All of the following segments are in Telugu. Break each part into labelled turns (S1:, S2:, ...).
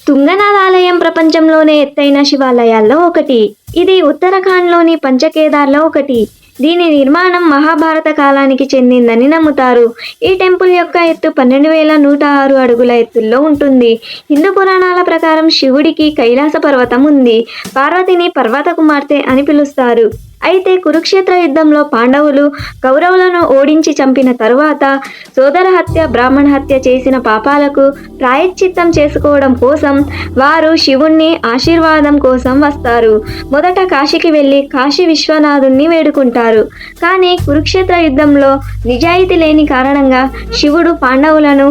S1: తుంగనాథ్ ఆలయం ప్రపంచంలోనే ఎత్తైన శివాలయాల్లో ఒకటి. ఇది ఉత్తరాఖండ్లోని పంచకేదార్లో ఒకటి. దీని నిర్మాణం మహాభారత కాలానికి చెందిందని నమ్ముతారు. ఈ టెంపుల్ యొక్క ఎత్తు 12,106 అడుగుల ఎత్తులో ఉంటుంది. హిందూ పురాణాల ప్రకారం శివుడికి కైలాస పర్వతం ఉంది. పార్వతిని పర్వత కుమార్తె అని పిలుస్తారు. అయితే కురుక్షేత్ర యుద్ధంలో పాండవులు కౌరవులను ఓడించి చంపిన తరువాత సోదర హత్య, బ్రాహ్మణ హత్య చేసిన పాపాలకు ప్రాయశ్చిత్తం చేసుకోవడం కోసం వారు శివుణ్ణి ఆశీర్వాదం కోసం వస్తారు. మొదట కాశీకి వెళ్ళి కాశీ విశ్వనాథుణ్ణి వేడుకుంటారు. కానీ కురుక్షేత్ర యుద్ధంలో నిజాయితీ లేని కారణంగా శివుడు పాండవులను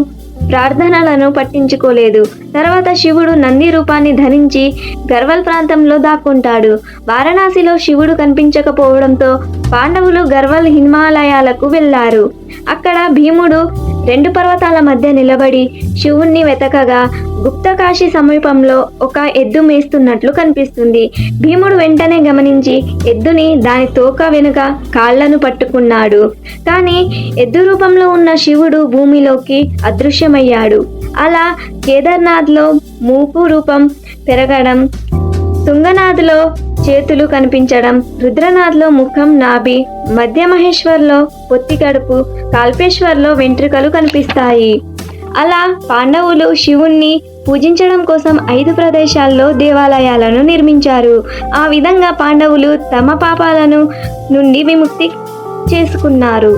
S1: ప్రార్థనలను పట్టించుకోలేదు. తర్వాత శివుడు నంది రూపాన్ని ధరించి గర్వల్ ప్రాంతంలో దాక్కుంటాడు. వారణాసిలో శివుడు కనిపించకపోవడంతో పాండవులు గర్వల్ హిమాలయాలకు వెళ్లారు. అక్కడ భీముడు 2 పర్వతాల మధ్య నిలబడి శివుణ్ణి వెతకగా గుప్తకాశీ సమీపంలో ఒక ఎద్దు మేస్తున్నట్లు కనిపిస్తుంది. భీముడు వెంటనే గమనించి ఎద్దుని దాని తోక వెనుక కాళ్లను పట్టుకున్నాడు. కానీ ఎద్దు రూపంలో ఉన్న శివుడు భూమిలోకి అదృశ్యమయ్యాడు. అలా కేదార్నాథ్లో మూపు రూపం పెరగడం, తుంగనాథ్లో చేతులు కనిపించడం, రుద్రనాథ్లో ముఖం, నాభి, మధ్య మహేశ్వర్లో పొత్తి కడుపు, కాల్పేశ్వర్లో వెంట్రుకలు కనిపిస్తాయి. అలా పాండవులు శివుణ్ణి పూజించడం కోసం 5 ప్రదేశాల్లో దేవాలయాలను నిర్మించారు. ఆ విధంగా పాండవులు తమ పాపాలను నుండి విముక్తి చేసుకున్నారు.